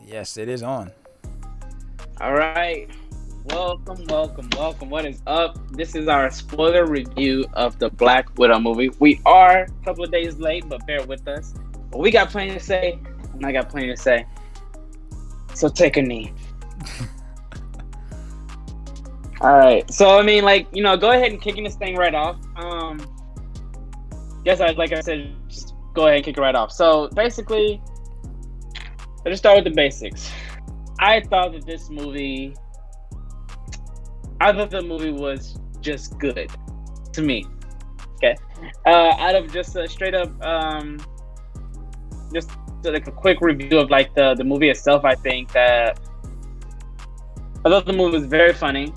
Yes, it is on. All right. Welcome. What is up? This is our spoiler review of the Black Widow movie. We are a couple of days late, but bear with us. But we got plenty to say, and I got plenty to say. So take a knee. All right. So I mean, go ahead and kicking this thing right off. Like I said, just go ahead and kick it right off. So basically, let's just start with the basics. I thought the movie was just good to me. Okay, out of just a straight up, just like a quick review of like the movie itself, I think that I thought the movie was very funny.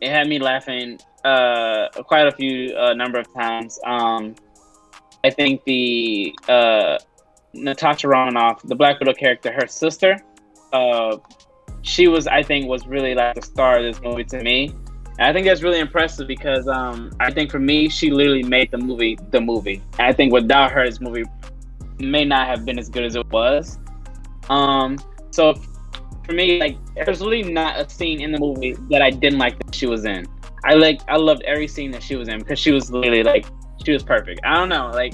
It had me laughing quite a few number of times. I think the Natasha Romanoff, the Black Widow character, her sister, she was really like the star of this movie to me. And I think that's really impressive because I think for me, she literally made the movie the movie. And I think without her, this movie may not have been as good as it was. So for me, like, there's really not a scene in the movie that I didn't like that she was in. I loved every scene that she was in because she was literally like, she was perfect. I don't know, like,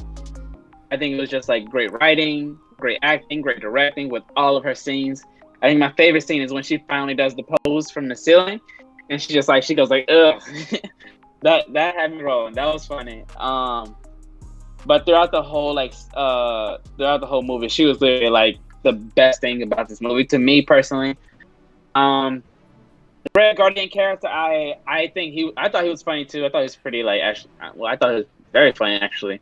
I think it was just like great writing, great acting, great directing with all of her scenes. I think my favorite scene is when she finally does the pose from the ceiling, and she goes like, ugh. that had me rolling. That was funny. But throughout the whole movie, she was literally like the best thing about this movie to me personally. The Red Guardian character, I thought he was funny too. I thought he was pretty like I thought he was very funny actually.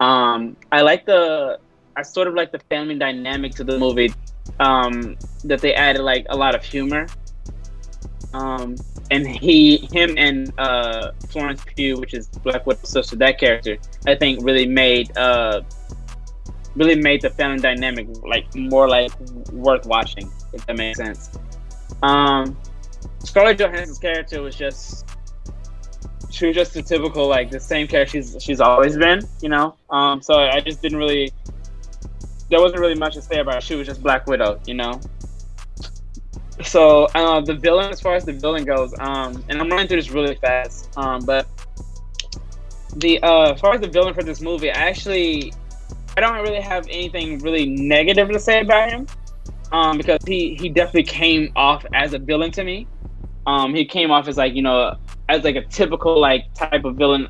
I sort of like the family dynamic to the movie. That they added like a lot of humor. And him and Florence Pugh, which is Black Widow's sister, that character, I think really made the family dynamic like more like worth watching, if that makes sense. Scarlett Johansson's character was just the typical, like, the same character she's always been, you know. So I just didn't really. There wasn't really much to say about her. She was just Black Widow, you know. So the villain, as far as the villain goes, and I'm running through this really fast, but as far as the villain for this movie, I don't really have anything really negative to say about him, because he definitely came off as a villain to me. He came off as like, you know, as like a typical like type of villain.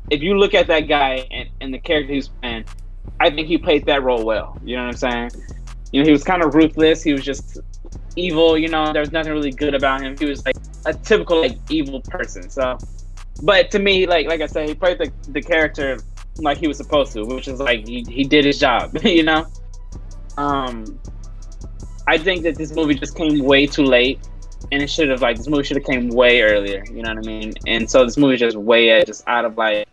If you look at that guy and the character he's playing, I think he played that role well. You know what I'm saying? You know, he was kind of ruthless. He was just evil. You know, there was nothing really good about him. He was like a typical like evil person. So, but to me, like I said, he played the character like he was supposed to, which is like he did his job. You know. I think that this movie just came way too late, and this movie should have came way earlier. You know what I mean? And so this movie is just way just out of like.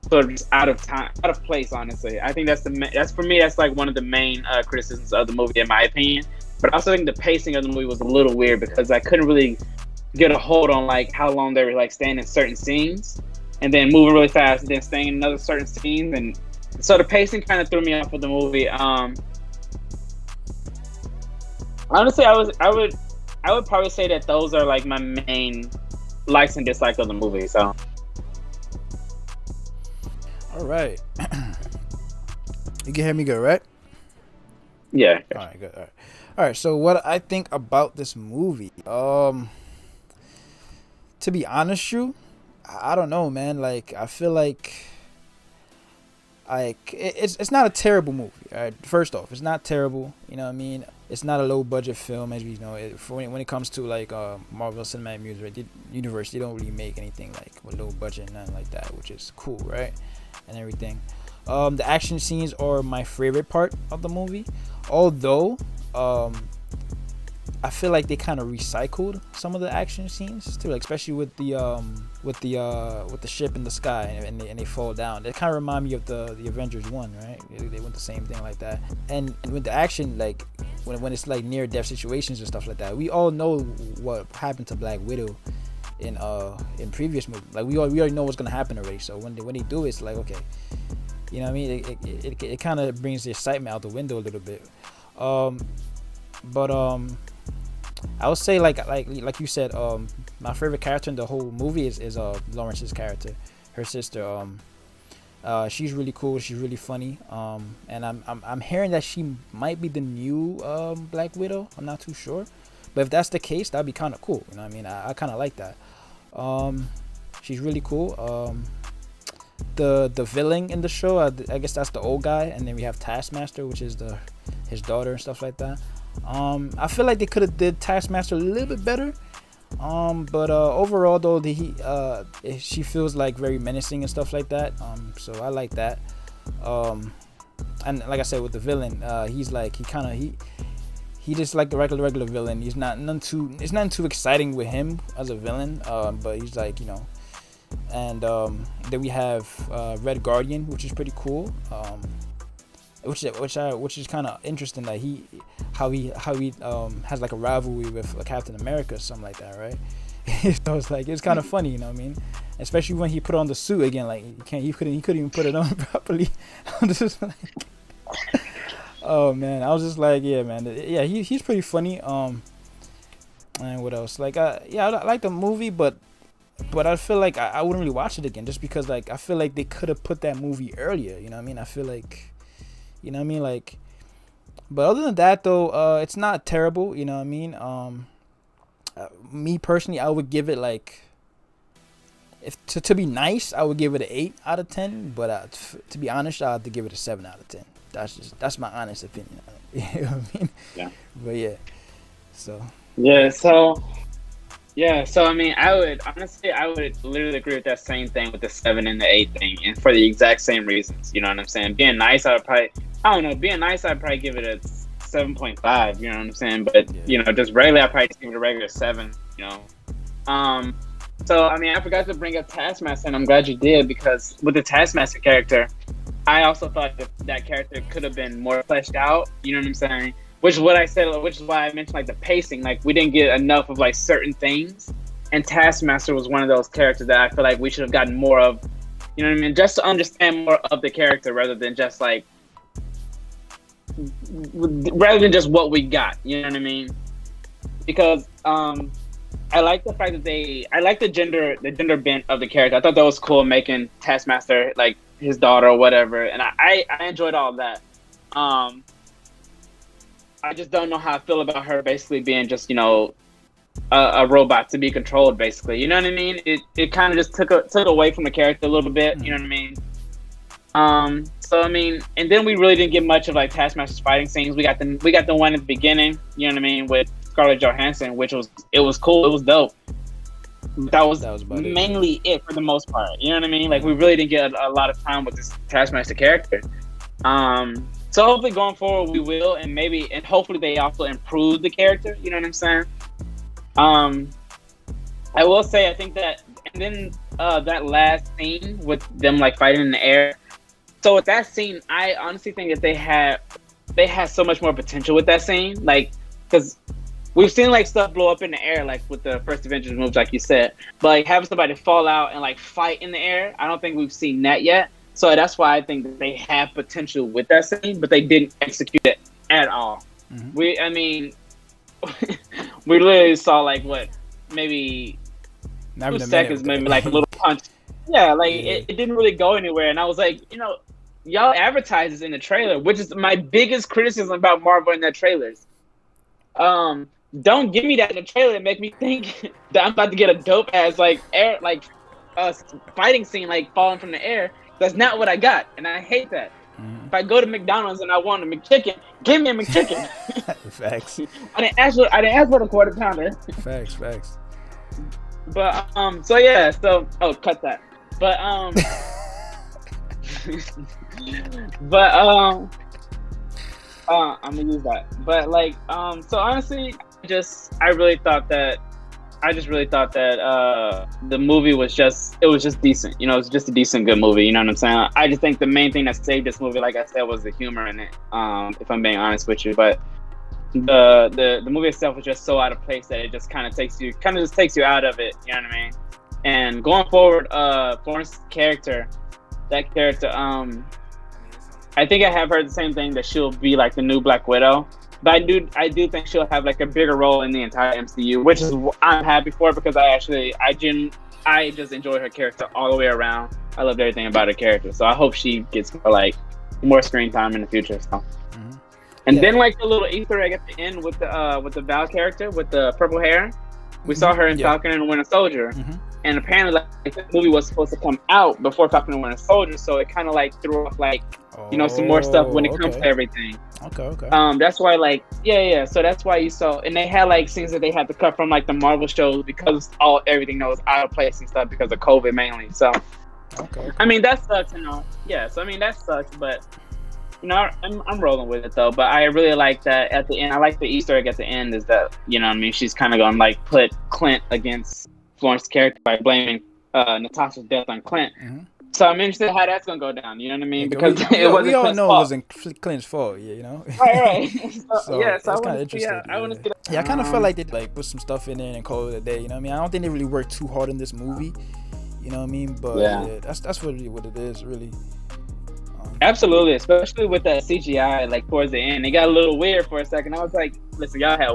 Sort of just out of time, out of place. Honestly, I think that's for me. That's like one of the main criticisms of the movie, in my opinion. But I also think the pacing of the movie was a little weird because I couldn't really get a hold on like how long they were like staying in certain scenes, and then moving really fast, and then staying in another certain scenes, and so the pacing kind of threw me off of the movie. Honestly, I would probably say that those are like my main likes and dislikes of the movie. So. All right. You can hear me good, right? Yeah. All right, good. All right. So what I think about this movie, to be honest, I don't know, man. Like, I feel like it's not a terrible movie. All right. First off, it's not terrible. You know what I mean? It's not a low budget film, as we know. When it comes to like Marvel Cinematic Universe, they don't really make anything like with low budget and nothing like that, which is cool, right? And everything. The action scenes are my favorite part of the movie, although I feel like they kind of recycled some of the action scenes too, like especially with the ship in the sky and they fall down. They kind of remind me of the Avengers 1, right? They went the same thing like that. And with the action, like when it's like near death situations and stuff like that, we all know what happened to Black Widow in previous movies. Like we already know what's gonna happen already. So when they do it, it's like, okay, you know what I mean? It kind of brings the excitement out the window a little bit. Um, but I would say like you said, my favorite character in the whole movie is Lawrence's character, her sister. She's really cool. She's really funny. And I'm hearing that she might be the new Black Widow. I'm not too sure, but if that's the case, that'd be kind of cool. You know what I mean? I kind of like that. She's really cool. The villain in the show, I guess that's the old guy, and then we have Taskmaster, which is his daughter and stuff like that. I feel like they could have did Taskmaster a little bit better. But overall though, she feels like very menacing and stuff like that. So I like that. And like I said with the villain, he's like he just like the regular villain. It's nothing too exciting with him as a villain. But he's like, you know. And then we have Red Guardian, which is pretty cool. Which is kind of interesting that how he has like a rivalry with Captain America or something like that, right? So it's kind of funny, you know what I mean? Especially when he put on the suit again, like he couldn't even put it on properly. I'm just like, oh man, I was just like, yeah, man, yeah, he's pretty funny. And what else? Like, yeah, I like the movie, but I feel like I wouldn't really watch it again just because like I feel like they could have put that movie earlier, you know what I mean? I feel like. You know what I mean? Like, but other than that, though, it's not terrible. You know what I mean? Me personally, I would give it like, if to be nice, I would give it an 8 out of 10. But to be honest, I have to give it a 7 out of 10. That's my honest opinion. You know what I mean? Yeah. But yeah. So. Yeah. So. Yeah, so I mean, I would literally agree with that same thing with the 7 and the 8 thing, and for the exact same reasons. You know what I'm saying? Being nice, I'd probably give it a 7.5. You know what I'm saying? But you know, just regularly, I'd probably give it a regular 7. You know, so I mean, I forgot to bring up Taskmaster, and I'm glad you did, because with the Taskmaster character, I also thought that character could have been more fleshed out. You know what I'm saying? Which is why I mentioned like the pacing. Like we didn't get enough of like certain things, and Taskmaster was one of those characters that I feel like we should have gotten more of. You know what I mean? Just to understand more of the character rather than just what we got. You know what I mean? Because I like the fact that I like the gender bent of the character. I thought that was cool, making Taskmaster like his daughter or whatever, and I enjoyed all of that. I just don't know how I feel about her basically being just, you know, a robot to be controlled, basically. You know what I mean? It kind of just took away from the character a little bit. You know what I mean? So I mean, and then we really didn't get much of like Taskmaster's fighting scenes. We got the one at the beginning. You know what I mean? With Scarlett Johansson, which was cool. It was dope. That was mainly it for the most part. You know what I mean? Like we really didn't get a lot of time with this Taskmaster character. So hopefully going forward we will, and hopefully they also improve the character. You know what I'm saying? I will say I think that, and then that last scene with them like fighting in the air. So with that scene, I honestly think that they had so much more potential with that scene, like because we've seen like stuff blow up in the air, like with the first Avengers movies, like you said, but like having somebody fall out and like fight in the air, I don't think we've seen that yet. So that's why I think that they have potential with that scene, but they didn't execute it at all. Mm-hmm. We literally saw like maybe 2 seconds, maybe like a little punch. Yeah, like It didn't really go anywhere. And I was like, you know, y'all advertise this in the trailer, which is my biggest criticism about Marvel in their trailers. Don't give me that in the trailer and make me think that I'm about to get a dope ass fighting scene like falling from the air. That's not what I got, and I hate that. Mm-hmm. If I go to McDonald's and I want a McChicken, give me a McChicken. Facts. I didn't ask for a quarter pounder. Facts. But so yeah, cut that. But I'm gonna use that. But like so honestly, I really thought that the movie was just decent. You know, it's just a decent, good movie. You know what I'm saying? I just think the main thing that saved this movie, like I said, was the humor in it. If I'm being honest with you, but the movie itself was just so out of place that it just kind of takes you out of it. You know what I mean? And going forward, Florence's character, I think I have heard the same thing, that she'll be like the new Black Widow. But I do think she'll have like a bigger role in the entire MCU, which is I'm happy for because I just enjoy her character all the way around. I loved everything about her character, so I hope she gets more screen time in the future. So, and then like the little Easter egg at the end with the Val character with the purple hair, we saw her in Falcon and the Winter Soldier, and apparently like the movie was supposed to come out before Falcon and the Winter Soldier, so it kind of like threw off like some more stuff when it comes to everything. Okay. That's why so that's why you saw, and they had like scenes that they had to cut from like the Marvel shows because everything that was out of place and stuff because of COVID mainly. So I mean that sucks, Yeah, so I mean that sucks, but I'm rolling with it though. But I really like that at the end. I like the Easter egg at the end is that she's kind of going to like put Clint against Florence's character by blaming Natasha's death on Clint. So I'm interested how that's gonna go down. You know what I mean? Because it wasn't. We all Clint's know fault. It wasn't Clint's fault. Right. So that's kind of interesting. I want to see that. Yeah, I kind of felt like they like put some stuff in there and call it a day. You know what I mean? I don't think they really worked too hard in this movie. You know what I mean? But that's what it is really. Absolutely, especially with that CGI. Like towards the end, it got a little weird for a second. I was like, listen, y'all had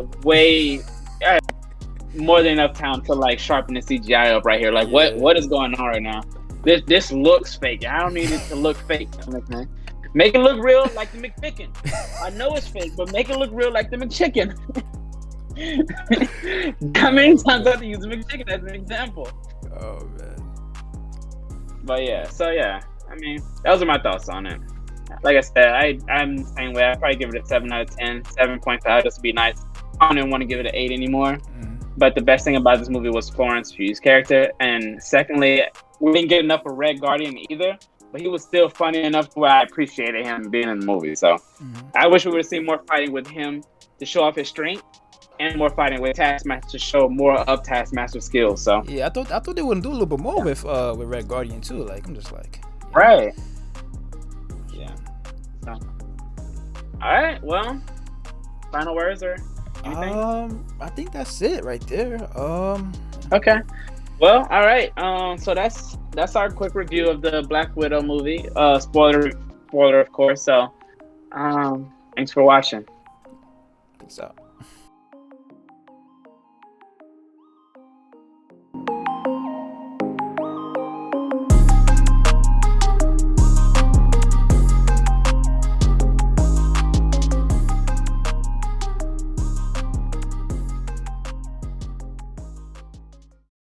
more than enough time to like sharpen the CGI up right here. Like what is going on right now? This looks fake. I don't need it to look fake. Make it look real like the McChicken. I know it's fake, but make it look real like the McChicken. How many times I have to use the McChicken as an example? Oh man. But I mean, those are my thoughts on it. Like I said, I'm the same way. I'd probably give it a 7 out of 10, 7.5 just to be nice. I don't even want to give it an 8 anymore. But the best thing about this movie was Florence Pugh's character. And secondly, we didn't get enough of Red Guardian either, but he was still funny enough where I appreciated him being in the movie. So I wish we would have seen more fighting with him to show off his strength, and more fighting with Taskmaster to show more of Taskmaster's skills. So I thought they wouldn't do a little bit more with Red Guardian too. Like I'm just like right. Yeah. So, all right. Well, final words or anything? I think that's it right there. Okay. Well, all right. So that's our quick review of the Black Widow movie. Spoiler of course. So, thanks for watching. Peace out.